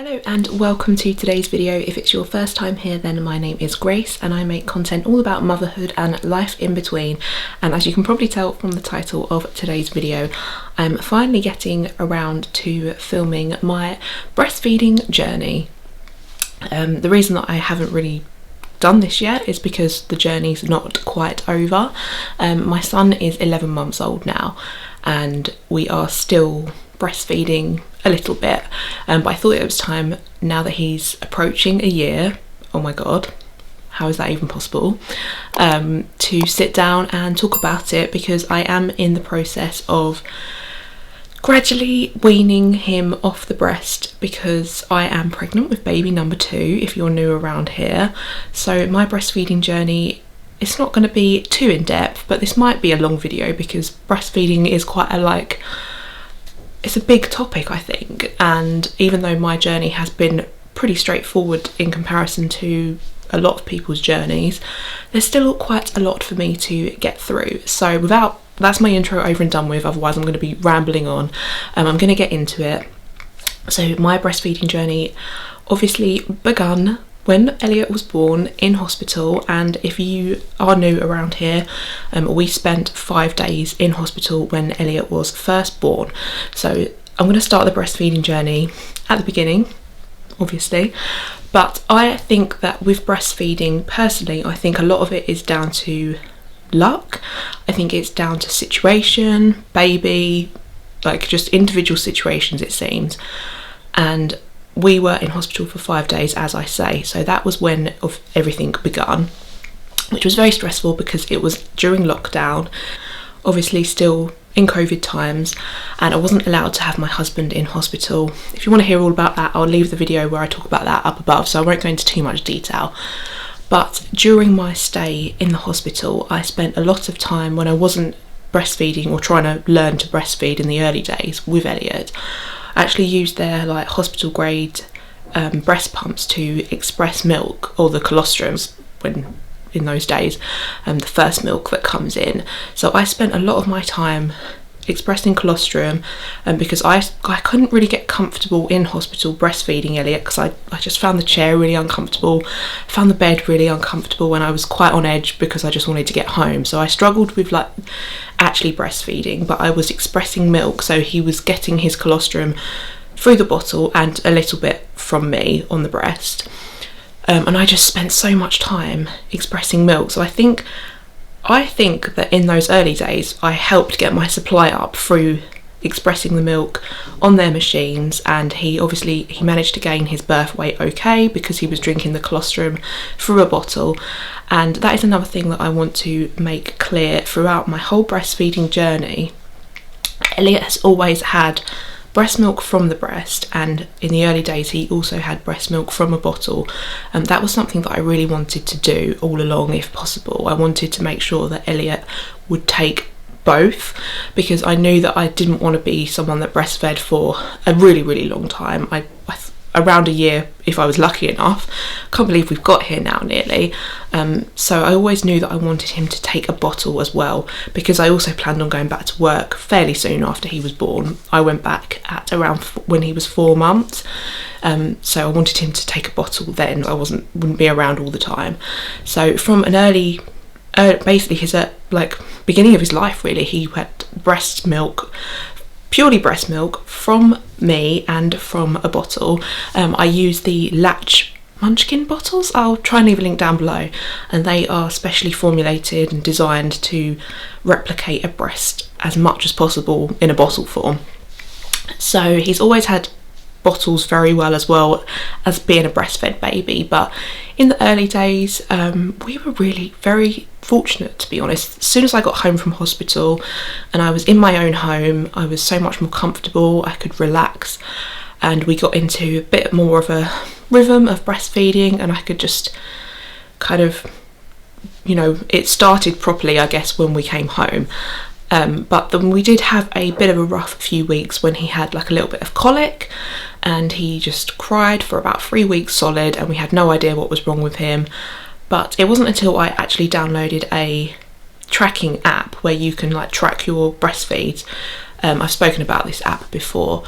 Hello and welcome to today's video. If it's your first time here, then my name is Grace and I make content all about motherhood and life in between. And as you can probably tell from the title of today's video, I'm finally getting around to filming my breastfeeding journey. The reason that I haven't really done this yet is because the journey's not quite over. My son is 11 months old now and we are still breastfeeding a little bit, but I thought it was time, now that he's approaching a year, oh my god, how is that even possible, to sit down and talk about it, because I am in the process of gradually weaning him off the breast because I am pregnant with baby number 2, if you're new around here. So my breastfeeding journey, it's not going to be too in-depth, but this might be a long video because breastfeeding is quite a it's a big topic, I think, and even though my journey has been pretty straightforward in comparison to a lot of people's journeys, there's still quite a lot for me to get through. So that's my intro over and done with, otherwise I'm going to be rambling on. I'm going to get into it. So my breastfeeding journey obviously begun when Elliot was born in hospital, and if you are new around here, we spent 5 days in hospital when Elliot was first born. So I'm going to start the breastfeeding journey at the beginning, obviously, but I think that with breastfeeding, personally, I think a lot of it is down to luck. I think it's down to situation, baby, just individual situations, it seems. And we were in hospital for 5 days, as I say, so that was when everything begun, which was very stressful because it was during lockdown, obviously still in COVID times, and I wasn't allowed to have my husband in hospital. If you want to hear all about that, I'll leave the video where I talk about that up above, so I won't go into too much detail. But during my stay in the hospital, I spent a lot of time when I wasn't breastfeeding or trying to learn to breastfeed in the early days with Elliot. I actually used their hospital grade breast pumps to express milk, or the colostrums, when in those days, the first milk that comes in. So I spent a lot of my time expressing colostrum, because I couldn't really get comfortable in hospital breastfeeding Elliot, because I just found the chair really uncomfortable, found the bed really uncomfortable, and I was quite on edge because I just wanted to get home. So I struggled with actually breastfeeding, but I was expressing milk, so he was getting his colostrum through the bottle and a little bit from me on the breast, and I just spent so much time expressing milk. So I think that in those early days I helped get my supply up through expressing the milk on their machines, and he managed to gain his birth weight okay because he was drinking the colostrum through a bottle. And that is another thing that I want to make clear throughout my whole breastfeeding journey. Elliot has always had breast milk from the breast, and in the early days he also had breast milk from a bottle, and that was something that I really wanted to do all along if possible. I wanted to make sure that Elliot would take both, because I knew that I didn't want to be someone that breastfed for a really, really long time. Around a year if I was lucky enough. Can't believe we've got here now nearly. So I always knew that I wanted him to take a bottle as well, because I also planned on going back to work fairly soon after he was born. I went back at around when he was 4 months, so I wanted him to take a bottle then. I wouldn't be around all the time. So from an early basically his beginning of his life, really, he had purely breast milk from me and from a bottle. I use the Latch Munchkin bottles. I'll try and leave a link down below, and they are specially formulated and designed to replicate a breast as much as possible in a bottle form. So he's always had bottles very well, as being a breastfed baby. But in the early days, we were really very fortunate, to be honest. As soon as I got home from hospital and I was in my own home, I was so much more comfortable, I could relax, and we got into a bit more of a rhythm of breastfeeding, and I could just it started properly, I guess, when we came home. But then we did have a bit of a rough few weeks when he had a little bit of colic, and he just cried for about 3 weeks solid, and we had no idea what was wrong with him. But it wasn't until I actually downloaded a tracking app where you can track your breastfeeds. I've spoken about this app before.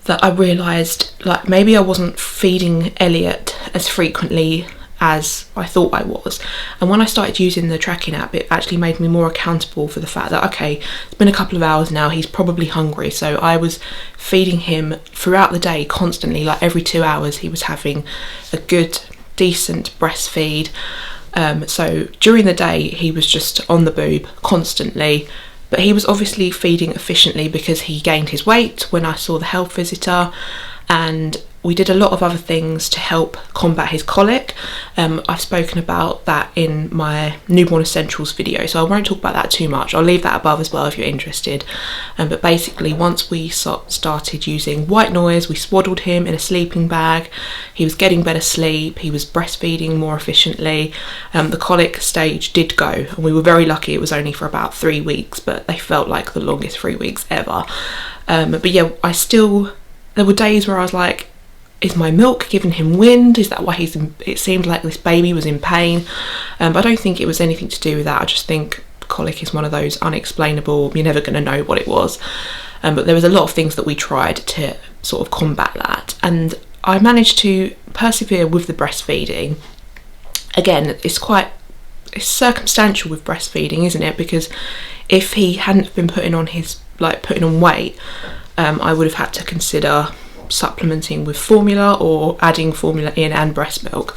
that I realised like maybe I wasn't feeding Elliot as frequently as I thought I was. And when I started using the tracking app, it actually made me more accountable for the fact that, okay, it's been a couple of hours now, he's probably hungry. So I was feeding him throughout the day constantly, like every 2 hours he was having a good, decent breastfeed. So during the day he was just on the boob constantly, but he was obviously feeding efficiently because he gained his weight when I saw the health visitor, and we did a lot of other things to help combat his colic. I've spoken about that in my newborn essentials video, so I won't talk about that too much. I'll leave that above as well if you're interested. But basically, once we started using white noise, we swaddled him in a sleeping bag. He was getting better sleep. He was breastfeeding more efficiently. The colic stage did go, and we were very lucky. It was only for about 3 weeks, but they felt like the longest 3 weeks ever. But yeah, there were days where I was like, is my milk giving him wind? Is that why it seemed like this baby was in pain? But I don't think it was anything to do with that. I just think colic is one of those unexplainable, you're never going to know what it was. But there was a lot of things that we tried to sort of combat that. And I managed to persevere with the breastfeeding. Again, it's circumstantial with breastfeeding, isn't it? Because if he hadn't been putting on weight, I would have had to consider supplementing with formula or adding formula in and breast milk.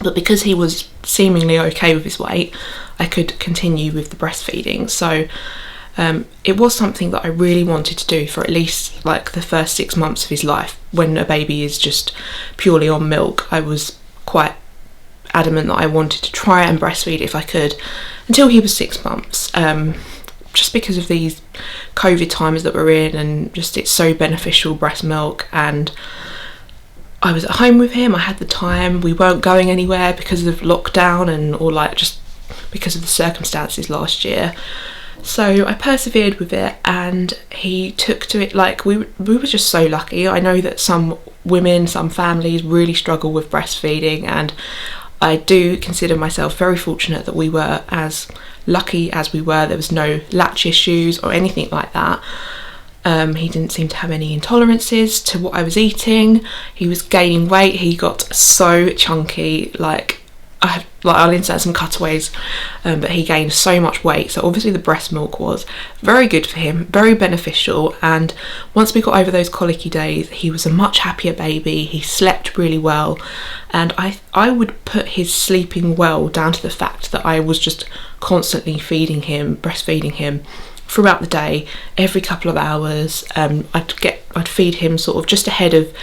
But because he was seemingly okay with his weight, I could continue with the breastfeeding. So it was something that I really wanted to do for at least like the first 6 months of his life. When a baby is just purely on milk, I was quite adamant that I wanted to try and breastfeed if I could until he was 6 months. Just because of these COVID times that we're in, and just it's so beneficial, breast milk, and I was at home with him, I had the time, we weren't going anywhere because of lockdown or like just because of the circumstances last year. So I persevered with it, and he took to it. Like we were just so lucky. I know that some women, some families really struggle with breastfeeding, and I do consider myself very fortunate that we were as lucky as we were. There was no latch issues or anything like that. He didn't seem to have any intolerances to what I was eating. He was gaining weight. He got so chunky, I'll insert some cutaways, but he gained so much weight. So obviously the breast milk was very good for him, very beneficial. And once we got over those colicky days, he was a much happier baby. He slept really well, and I would put his sleeping well down to the fact that I was just constantly feeding him, breastfeeding him throughout the day, every couple of hours. I'd feed him sort of just ahead of,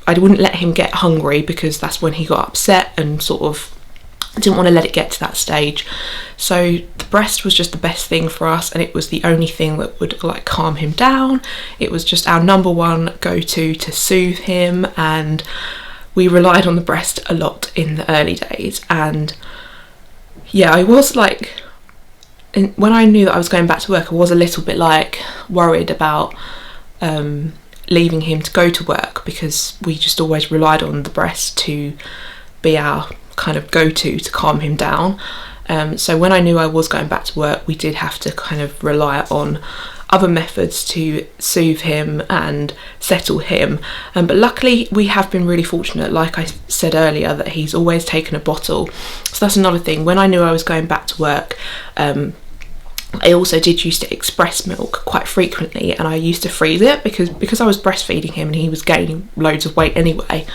I wouldn't let him get hungry because that's when he got upset and sort of didn't want to let it get to that stage. So the breast was just the best thing for us, and it was the only thing that would like calm him down. It was just our number one go-to to soothe him, and we relied on the breast a lot in the early days. And yeah, I was like, when I knew that I was going back to work, I was a little bit like worried about leaving him to go to work, because we just always relied on the breast to be our kind of go-to to calm him down. So when I knew I was going back to work, we did have to kind of rely on other methods to soothe him and settle him. But luckily we have been really fortunate, like I said earlier, that he's always taken a bottle. So that's another thing. When I knew I was going back to work, I also did used to express milk quite frequently, and I used to freeze it because I was breastfeeding him and he was gaining loads of weight anyway.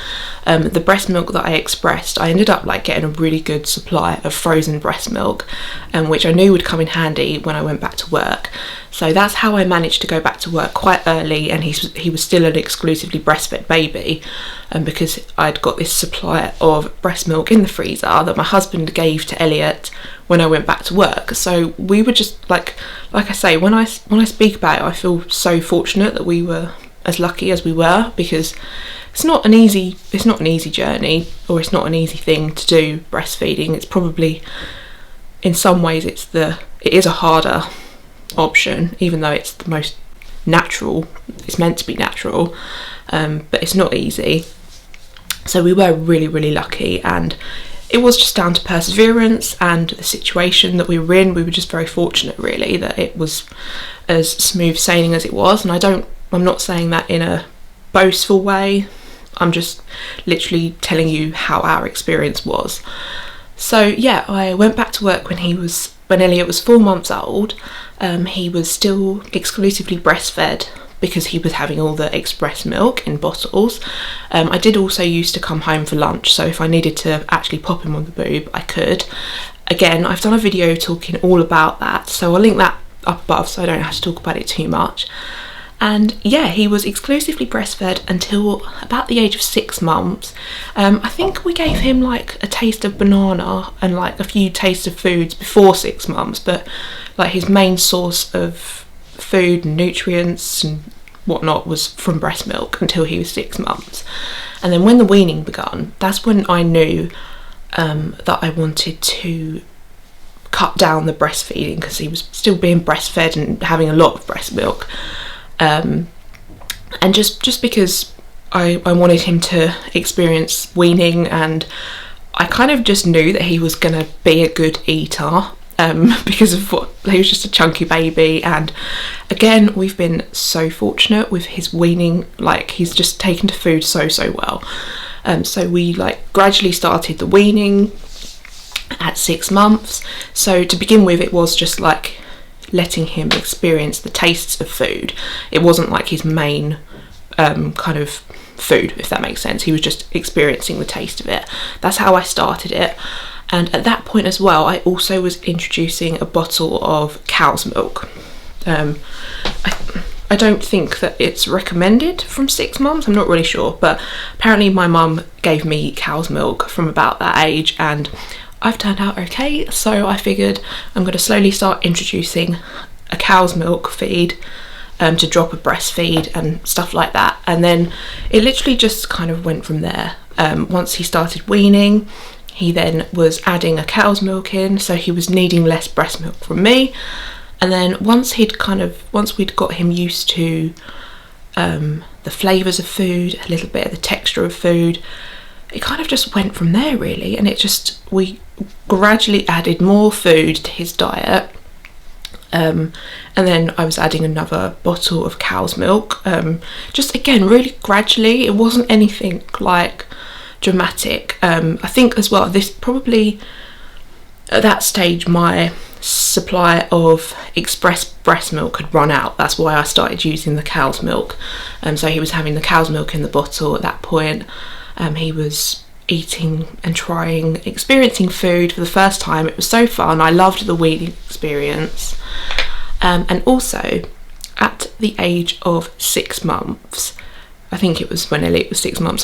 The breast milk that I expressed, I ended up like getting a really good supply of frozen breast milk, which I knew would come in handy when I went back to work. So that's how I managed to go back to work quite early, and he was still an exclusively breastfed baby, because I'd got this supply of breast milk in the freezer that my husband gave to Elliot when I went back to work. So we were just like I say, when I speak about it, I feel so fortunate that we were as lucky as we were, because it's not an easy journey, or it's not an easy thing to do, breastfeeding. It's probably, in some ways, it is a harder option, even though it's the most natural. It's meant to be natural, but it's not easy. So we were really, really lucky, and it was just down to perseverance and the situation that we were in. We were just very fortunate, really, that it was as smooth sailing as it was. And I'm not saying that in a boastful way. I'm just literally telling you how our experience was. So yeah, I went back to work when Elliot was 4 months old. He was still exclusively breastfed because he was having all the express milk in bottles. I did also used to come home for lunch, so if I needed to actually pop him on the boob, I could. Again, I've done a video talking all about that, so I'll link that up above so I don't have to talk about it too much. And yeah, he was exclusively breastfed until about the age of 6 months. I think we gave him like a taste of banana and like a few tastes of foods before 6 months, but like his main source of food and nutrients and whatnot was from breast milk until he was 6 months. And then when the weaning begun, that's when I knew that I wanted to cut down the breastfeeding, because he was still being breastfed and having a lot of breast milk. And just because I wanted him to experience weaning, and I kind of just knew that he was going to be a good eater, because of what, he was just a chunky baby. And again, we've been so fortunate with his weaning, like he's just taken to food so well. So we like gradually started the weaning at 6 months. So to begin with, it was just like letting him experience the tastes of food. It wasn't like his main kind of food, if that makes sense. He was just experiencing the taste of it. That's how I started it. And at that point as well, I also was introducing a bottle of cow's milk. I don't think that it's recommended from 6 months, I'm not really sure, but apparently my mum gave me cow's milk from about that age, and I've turned out okay. So I figured I'm going to slowly start introducing a cow's milk feed to drop a breastfeed and stuff like that. And then it literally just kind of went from there. Once he started weaning, he then was adding a cow's milk in, so he was needing less breast milk from me. And then once we'd got him used to the flavours of food, a little bit of the texture of food, it kind of just went from there really. And we gradually added more food to his diet, and then I was adding another bottle of cow's milk, just again really gradually. It wasn't anything like dramatic. I think as well, this probably at that stage my supply of express breast milk had run out. That's why I started using the cow's milk. So he was having the cow's milk in the bottle at that point. He was eating and experiencing food for the first time. It was so fun. I loved the weaning experience. And also at the age of 6 months, I think it was when Elliot was 6 months,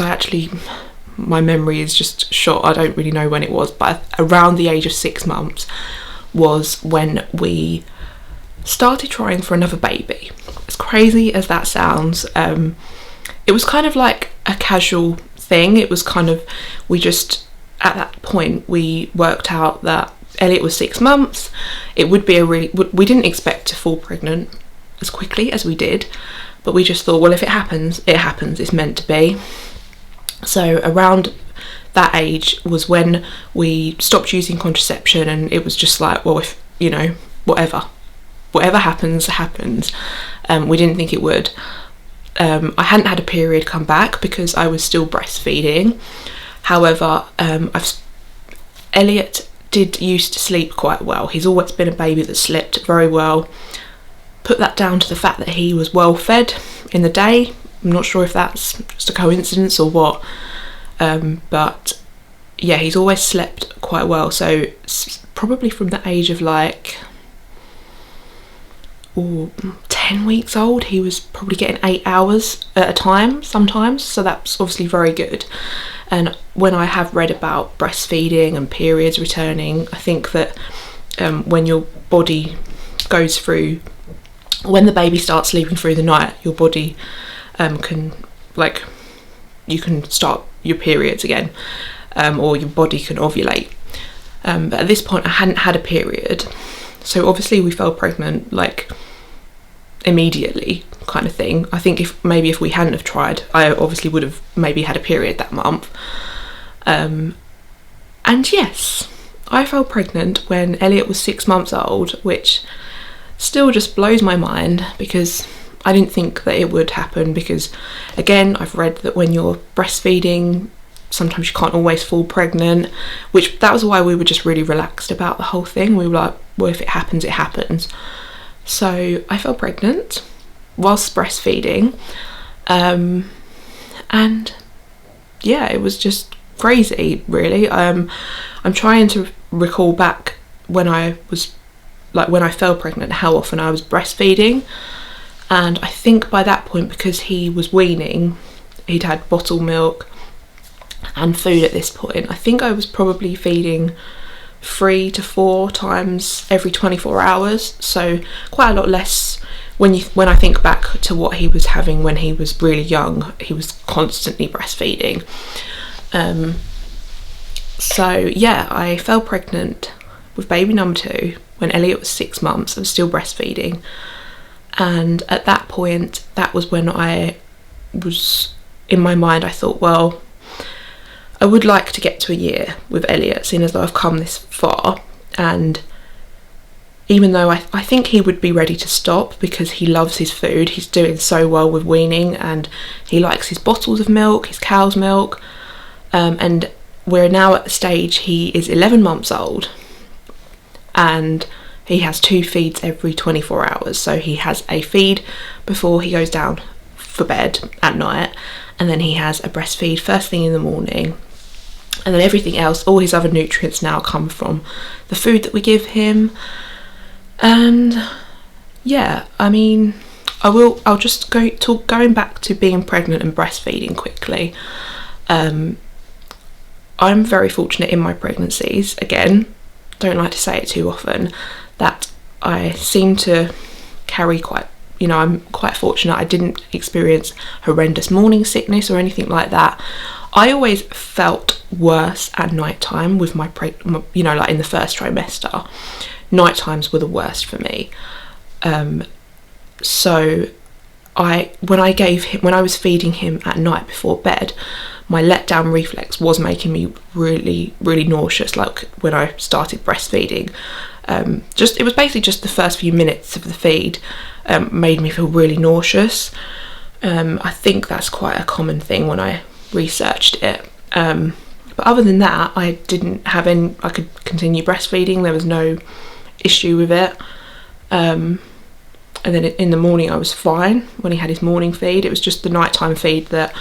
my memory is just shot, I don't really know when it was, but around the age of 6 months was when we started trying for another baby. As crazy as that sounds, it was kind of like a casual thing. It was kind of, at that point we worked out that Elliot was 6 months. It would be we didn't expect to fall pregnant as quickly as we did, but we just thought, well, if it happens, it happens, it's meant to be. So around that age was when we stopped using contraception, and it was just like, well, if whatever happens. We didn't think it would. I hadn't had a period come back because I was still breastfeeding. However, Elliot did used to sleep quite well. He's always been a baby that slept very well. Put that down to the fact that he was well fed in the day. I'm not sure if that's just a coincidence or what, but yeah, he's always slept quite well. So probably from the age of like 10 weeks old, he was probably getting 8 hours at a time sometimes, so that's obviously very good. And when I have read about breastfeeding and periods returning, I think that when your body goes through, when the baby starts sleeping through the night, your body you can start your periods again, or your body can ovulate. But at this point I hadn't had a period, so obviously we fell pregnant like immediately kind of thing. I think if we hadn't have tried, I obviously would have maybe had a period that month. And yes, I fell pregnant when Elliot was 6 months old, which still just blows my mind because I didn't think that it would happen because, again, I've read that when you're breastfeeding, sometimes you can't always fall pregnant, which that was why we were just really relaxed about the whole thing. We were like, well, if it happens, it happens. So I fell pregnant whilst breastfeeding, and yeah, it was just crazy, really. I'm trying to recall back when I fell pregnant, how often I was breastfeeding, and I think by that point, because he was weaning, he'd had bottle milk and food at this point, I think I was probably feeding 3 to 4 times every 24 hours, so quite a lot less. When I think back to what he was having when he was really young, he was constantly breastfeeding. So yeah, I fell pregnant with baby number 2 when Elliot was 6 months. I was still breastfeeding, and at that point, that was when I was, in my mind, I thought, well, I would like to get to a year with Elliot, seeing as though I've come this far. And even though I think he would be ready to stop because he loves his food, he's doing so well with weaning, and he likes his bottles of milk, his cow's milk, and we're now at the stage he is 11 months old and he has 2 feeds every 24 hours. So he has a feed before he goes down for bed at night, and then he has a breastfeed first thing in the morning, and then everything else, all his other nutrients now come from the food that we give him. And yeah, I mean, I'll just going back to being pregnant and breastfeeding quickly. I'm very fortunate in my pregnancies. Again, don't like to say it too often, that I seem to carry quite, I'm quite fortunate. I didn't experience horrendous morning sickness or anything like that. I always felt worse at night time with my like in the first trimester. Night times were the worst for me. So when I was feeding him at night before bed, my letdown reflex was making me really, really nauseous, like when I started breastfeeding. It was basically just the first few minutes of the feed made me feel really nauseous. I think that's quite a common thing when I researched it. But other than that, I didn't have I could continue breastfeeding. There was no issue with it. And then in the morning I was fine when he had his morning feed. It was just the nighttime feed that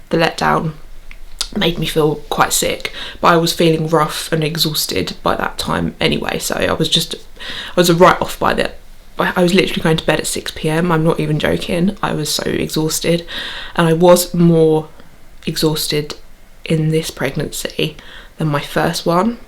the letdown made me feel quite sick, but I was feeling rough and exhausted by that time anyway, so I was right off by that. I was literally going to bed at 6 p.m. I'm not even joking. I was so exhausted, and I was more exhausted in this pregnancy than my first one.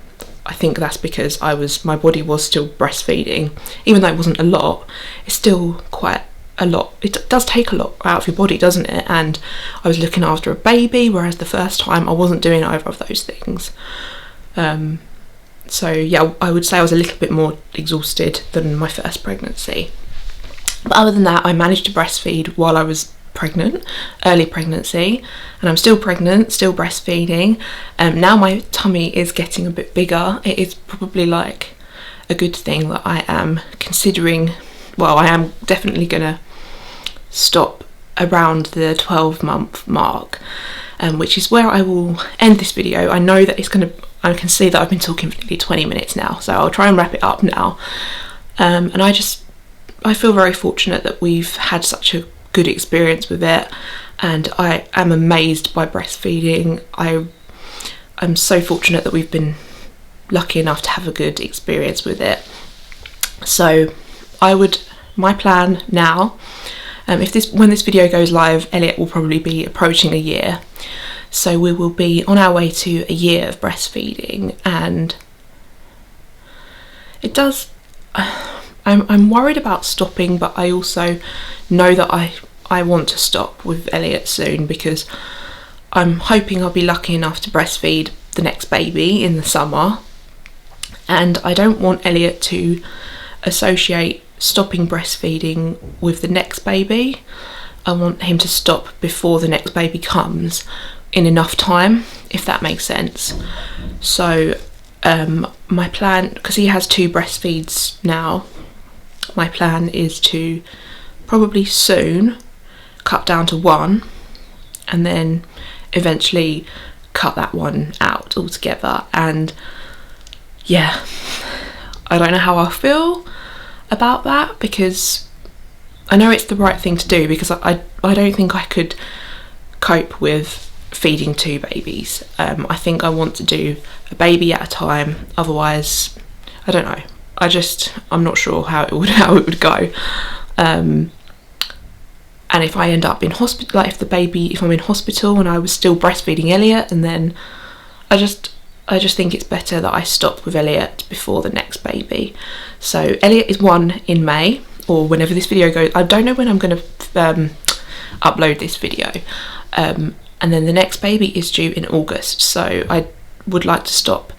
I think that's because my body was still breastfeeding. Even though it wasn't a lot, it's still quite a lot. It does take a lot out of your body, doesn't it? And I was looking after a baby, whereas the first time I wasn't doing either of those things. So yeah, I would say I was a little bit more exhausted than my first pregnancy. But other than that, I managed to breastfeed while I was pregnant, early pregnancy, and I'm still pregnant, still breastfeeding. Now my tummy is getting a bit bigger. It is probably like a good thing that I am considering, well, I am definitely gonna stop around the 12-month mark, which is where I will end this video. I know that I can see that I've been talking for nearly 20 minutes now, so I'll try and wrap it up now. And I feel very fortunate that we've had such a good experience with it, and I am amazed by breastfeeding. I'm so fortunate that we've been lucky enough to have a good experience with it. So my plan now, when this video goes live, Elliot will probably be approaching a year, so we will be on our way to a year of breastfeeding. And it does, I'm worried about stopping, but I also know that I want to stop with Elliot soon, because I'm hoping I'll be lucky enough to breastfeed the next baby in the summer, and I don't want Elliot to associate stopping breastfeeding with the next baby. I want him to stop before the next baby comes, in enough time, if that makes sense. So my plan, because he has 2 breastfeeds now, my plan is to probably soon cut down to 1 and then eventually cut that one out altogether. And yeah, I don't know how I feel about that, because I know it's the right thing to do, because I don't think I could cope with feeding 2 babies. I think I want to do a baby at a time, otherwise I don't know, I'm not sure how it would go. And if I end up in hospital, like if I'm in hospital and I was still breastfeeding Elliot, and then I just think it's better that I stop with Elliot before the next baby. So Elliot is 1 in May, or whenever this video goes. I don't know when I'm going to upload this video. And then the next baby is due in August, so I would like to stop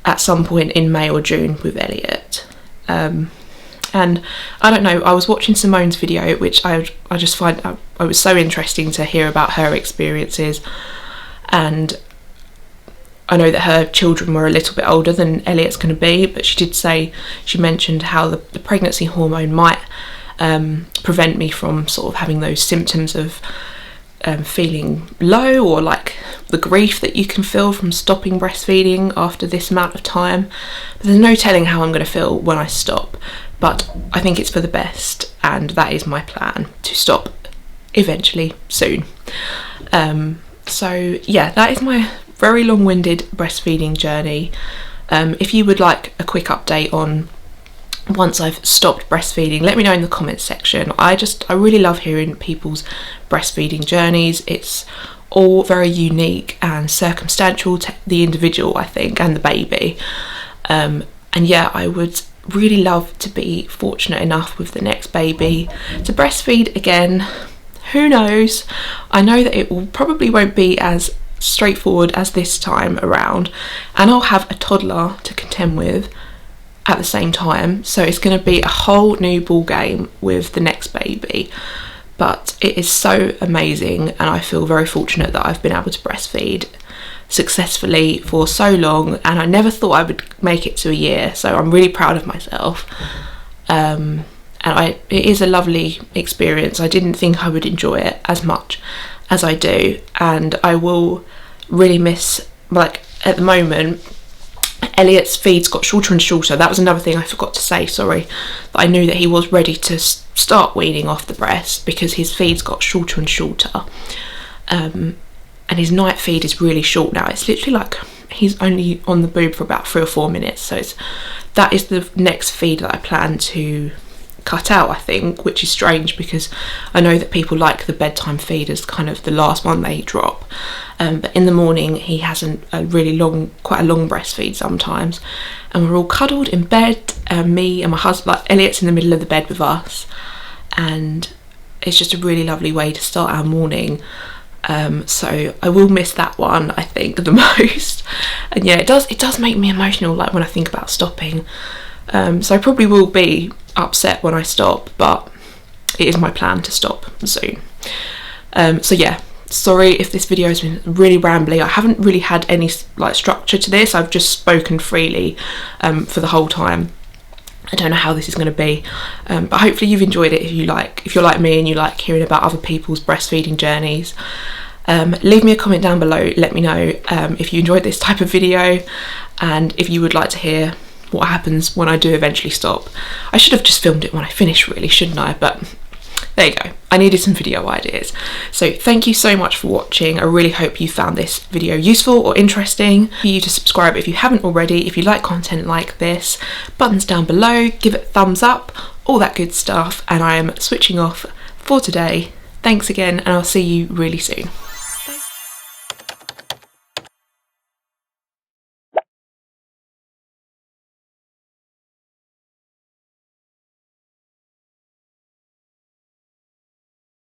at some point in May or June with Elliot. And I don't know, I was watching Simone's video, which I just find it was so interesting to hear about her experiences, and I know that her children were a little bit older than Elliot's going to be, but she mentioned how the pregnancy hormone might prevent me from sort of having those symptoms of feeling low, or like the grief that you can feel from stopping breastfeeding after this amount of time. But there's no telling how I'm going to feel when I stop, but I think it's for the best, and that is my plan, to stop eventually soon. So yeah, that is my very long-winded breastfeeding journey. If you would like a quick update on once I've stopped breastfeeding, let me know in the comments section. I really love hearing people's breastfeeding journeys. It's all very unique and circumstantial to the individual, I think, and the baby. And yeah, I would really love to be fortunate enough with the next baby to breastfeed again. Who knows? I know that it probably won't be as straightforward as this time around, and I'll have a toddler to contend with at the same time, so it's going to be a whole new ball game with the next baby. But it is so amazing, and I feel very fortunate that I've been able to breastfeed successfully for so long, and I never thought I would make it to a year, so I'm really proud of myself. And it is a lovely experience. I didn't think I would enjoy it as much as I do, and I will really miss, like, at the moment Elliot's feeds got shorter and shorter. That was another thing I forgot to say, sorry, that I knew that he was ready to start weaning off the breast, because his feeds got shorter and shorter. And his night feed is really short now. It's literally like he's only on the boob for about 3 or 4 minutes, so that is the next feed that I plan to cut out, I think, which is strange because I know that people like the bedtime feed as kind of the last one they drop, but in the morning he has quite a long breastfeed sometimes, and we're all cuddled in bed, me and my husband, like Elliot's in the middle of the bed with us, and it's just a really lovely way to start our morning. So I will miss that one, I think, the most. And yeah, it does make me emotional, like when I think about stopping. So I probably will be upset when I stop, but it is my plan to stop soon. So yeah, sorry if this video has been really rambly. I haven't really had any like structure to this. I've just spoken freely for the whole time. I don't know how this is going to be, but hopefully you've enjoyed it. If you're like me and you like hearing about other people's breastfeeding journeys, leave me a comment down below. Let me know if you enjoyed this type of video, and if you would like to hear what happens when I do eventually stop. I should have just filmed it when I finish, really, shouldn't I? But there you go, I needed some video ideas. So thank you so much for watching. I really hope you found this video useful or interesting. For you to subscribe if you haven't already. If you like content like this, buttons down below, give it a thumbs up, all that good stuff. And I am switching off for today. Thanks again, and I'll see you really soon.